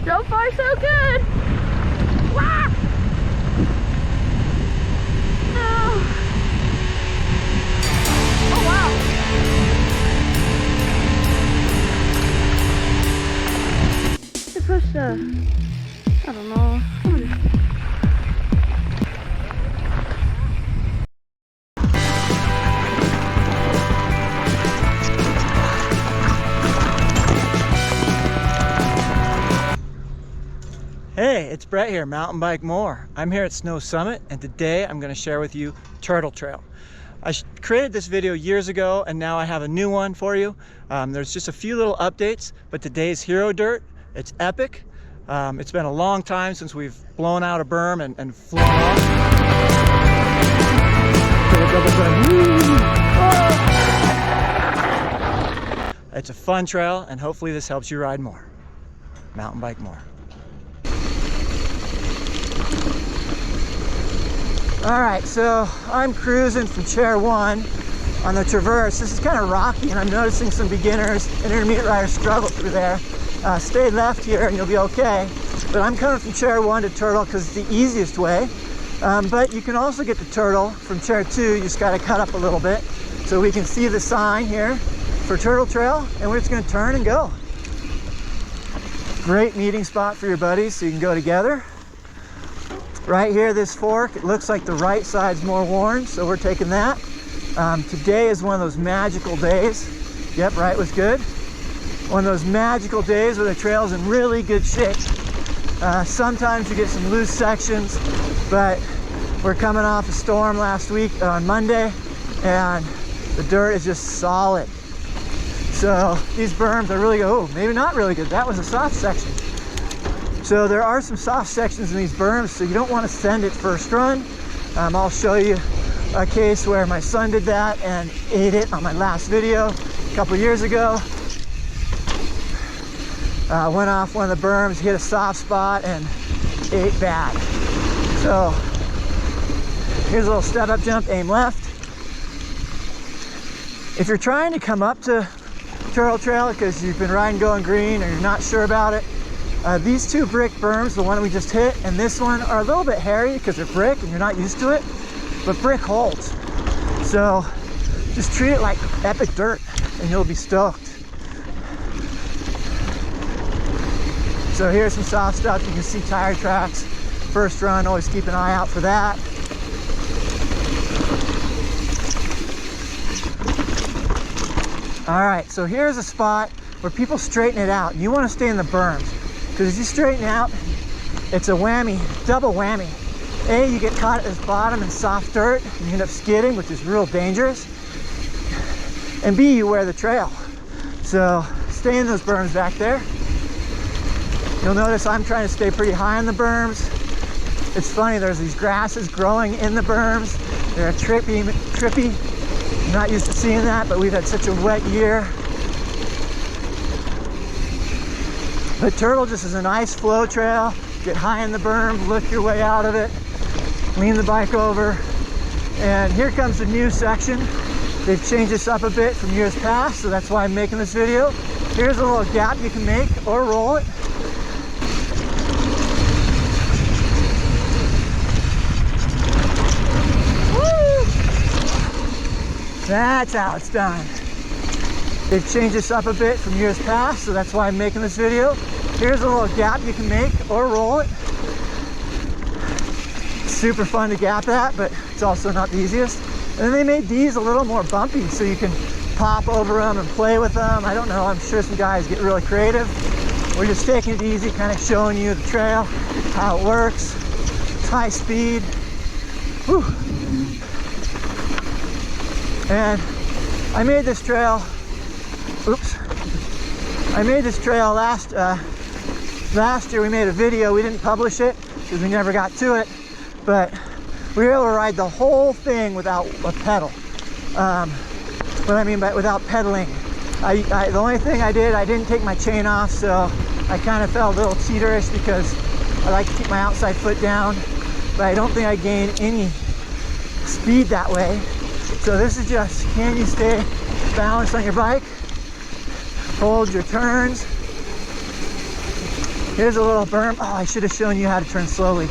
So far, so good. Wow. Oh. Oh, wow. You're supposed to, I don't know. Hey, it's Brett here, Mountain Bike More. I'm here at Snow Summit, and today I'm going to share with you Turtle Trail. I created this video years ago, and now I have a new one for you. There's just a few little updates, but today's hero dirt, it's epic. It's been a long time since we've blown out a berm and flown off. It's a fun trail, and hopefully this helps you ride more. Mountain Bike More. All right, so I'm cruising from Chair 1 on the traverse. This is kind of rocky, and I'm noticing some beginners, intermediate riders struggle through there. Stay left here and you'll be okay. But I'm coming from Chair 1 to Turtle because it's the easiest way. But you can also get to Turtle from Chair 2. You just got to cut up a little bit. So we can see the sign here for Turtle Trail, and we're just going to turn and go. Great meeting spot for your buddies so you can go together. Right here, this fork, it looks like the right side's more worn, so we're taking that. Today is one of those magical days. Yep, right was good. One of those magical days where the trail's in really good shape. Sometimes you get some loose sections, but we're coming off a storm last week on Monday, and the dirt is just solid. So these berms are really good. Oh, maybe not really good. That was a soft section. So there are some soft sections in these berms, so you don't want to send it first run. I'll show you a case where my son did that and ate it on my last video a couple years ago. Went off one of the berms, hit a soft spot, and ate bad. So here's a little step up jump, aim left. If you're trying to come up to Turtle Trail because you've been riding Going Green or you're not sure about it, these two brick berms, the one we just hit and this one, are a little bit hairy because they're brick and you're not used to it, but brick holds. So just treat it like epic dirt and you'll be stoked. So here's some soft stuff. You can see tire tracks. First run, always keep an eye out for that. All right, so here's a spot where people straighten it out. You want to stay in the berms. Because if you straighten out, it's a whammy, double whammy. A, you get caught at this bottom in soft dirt, and you end up skidding, which is real dangerous. And B, you wear the trail. So stay in those berms back there. You'll notice I'm trying to stay pretty high on the berms. It's funny, there's these grasses growing in the berms. They're trippy. I'm not used to seeing that, but we've had such a wet year. But Turtle just is a nice flow trail. Get high in the berm, look your way out of it, lean the bike over, and here comes the new section. They've changed this up a bit from years past, so that's why I'm making this video. Here's a little gap you can make or roll it. Woo! That's how it's done. They've changed this up a bit from years past, so that's why I'm making this video. Here's a little gap you can make or roll it. Super fun to gap that, but it's also not the easiest. And then they made these a little more bumpy, so you can pop over them and play with them. I don't know, I'm sure some guys get really creative. We're just taking it easy, kind of showing you the trail, how it works. It's high speed. Whew. And I made this trail I made this trail last year. We made a video. We didn't publish it because we never got to it, but we were able to ride the whole thing without a pedal. What I mean by without pedaling, the only thing I didn't take my chain off, so I kind of felt a little cheaterish because I like to keep my outside foot down, but I don't think I gained any speed that way. So this is just, can you stay balanced on your bike? Hold your turns. Here's a little berm. Oh, I should have shown you how to turn slowly.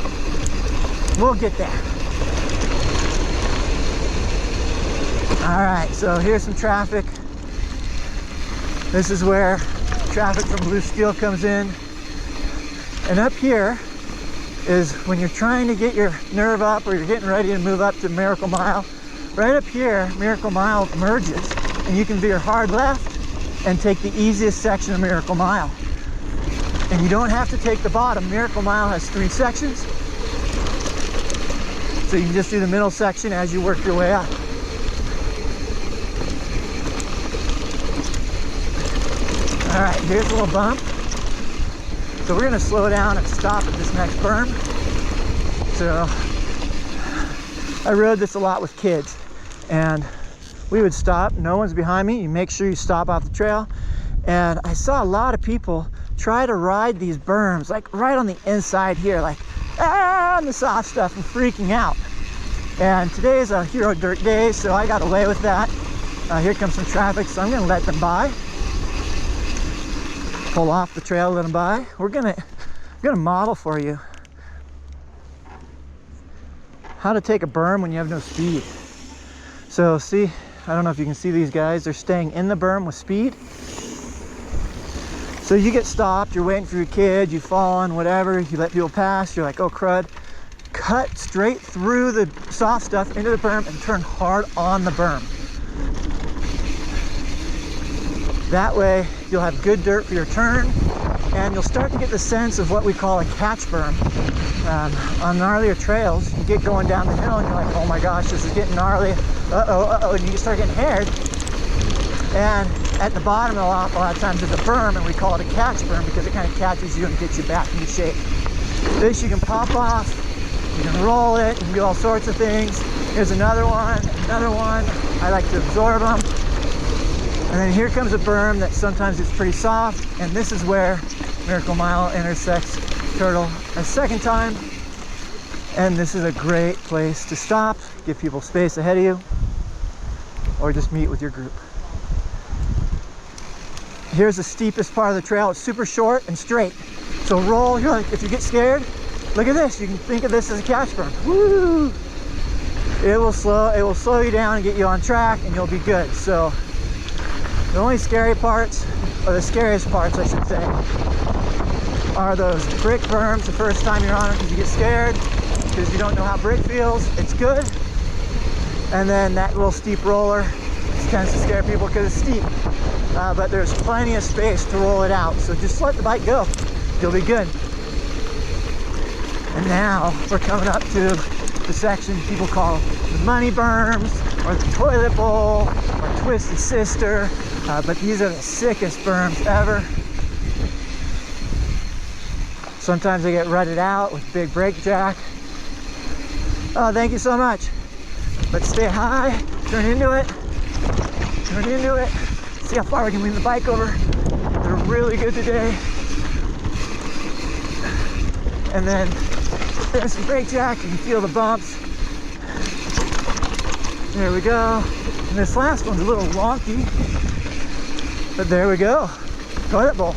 We'll get there. All right, so here's some traffic. This is where traffic from Blue Steel comes in. And up here is when you're trying to get your nerve up or you're getting ready to move up to Miracle Mile. Right up here, Miracle Mile merges and you can veer hard left and take the easiest section of Miracle Mile. And you don't have to take the bottom. Miracle Mile has 3 sections. So you can just do the middle section as you work your way up. All right, here's a little bump. So we're gonna slow down and stop at this next berm. So I rode this a lot with kids and we would stop, no one's behind me. You make sure you stop off the trail. And I saw a lot of people try to ride these berms, like right on the inside here, like on the soft stuff and freaking out. And today is a Hero Dirt day, so I got away with that. Here comes some traffic, so I'm gonna let them by. Pull off the trail, let them by. I'm gonna model for you how to take a berm when you have no speed. So see, I don't know if you can see these guys, they're staying in the berm with speed. So you get stopped, you're waiting for your kid, you fall on whatever, you let people pass, you're like, oh crud. Cut straight through the soft stuff into the berm and turn hard on the berm. That way you'll have good dirt for your turn and you'll start to get the sense of what we call a catch berm. On gnarlier trails, you get going down the hill and you're like, oh my gosh, this is getting gnarly. And you start getting haired. And at the bottom, a lot of times there's a berm, and we call it a catch berm because it kind of catches you and gets you back into shape. This you can pop off, you can roll it, you can do all sorts of things. Here's another one. I like to absorb them. And then here comes a berm that sometimes it's pretty soft, and this is where Miracle Mile intersects Turtle a second time. And this is a great place to stop, give people space ahead of you, or just meet with your group. Here's the steepest part of the trail. It's super short and straight. So roll, you're like, if you get scared, look at this. You can think of this as a catch berm. Woo! It will slow you down and get you on track and you'll be good. So the only scary parts, or the scariest parts I should say, are those brick berms the first time you're on them because you get scared, because you don't know how brick feels. It's good. And then that little steep roller tends to scare people because it's steep. But there's plenty of space to roll it out. So just let the bike go. You'll be good. And now we're coming up to the section people call the money berms, or the toilet bowl, or Twisted Sister. But these are the sickest berms ever. Sometimes they get rutted out with big brake jack. Oh, thank you so much. But stay high, turn into it, see how far we can lean the bike over. They're really good today. And then there's some brake jack, you can feel the bumps. There we go. And this last one's a little wonky, but there we go. Toilet bowl.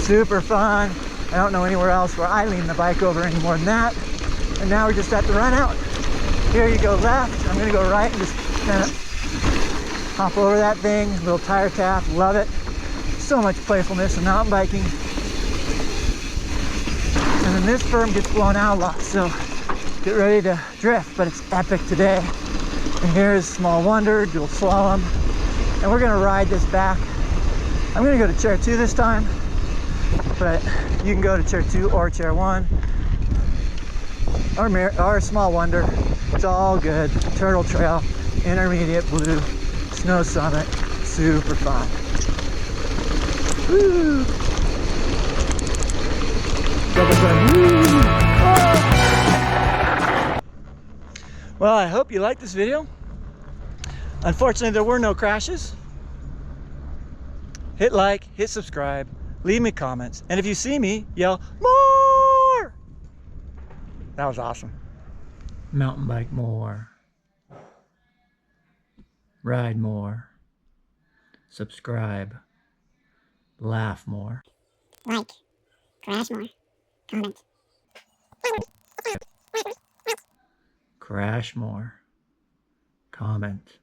Super fun. I don't know anywhere else where I lean the bike over any more than that. And now we're just at the run out. Here you go left, I'm gonna go right and just kind of hop over that thing. Little tire tap, love it. So much playfulness in mountain biking. And then this berm gets blown out a lot, so get ready to drift, but it's epic today. And here's Small Wonder, dual slalom. And we're gonna ride this back. I'm gonna go to chair 2 this time, but you can go to chair 2 or chair 1. Or Small Wonder. It's all good. Turtle Trail, intermediate blue, snow summit, super fun. Woo! Woo! Oh! Well, I hope you liked this video. Unfortunately, there were no crashes. Hit like, hit subscribe, leave me comments, and if you see me, yell more! That was awesome. Mountain bike more. Ride more. Subscribe. Laugh more. Like, Crash more. Comment. Crash more. Comment.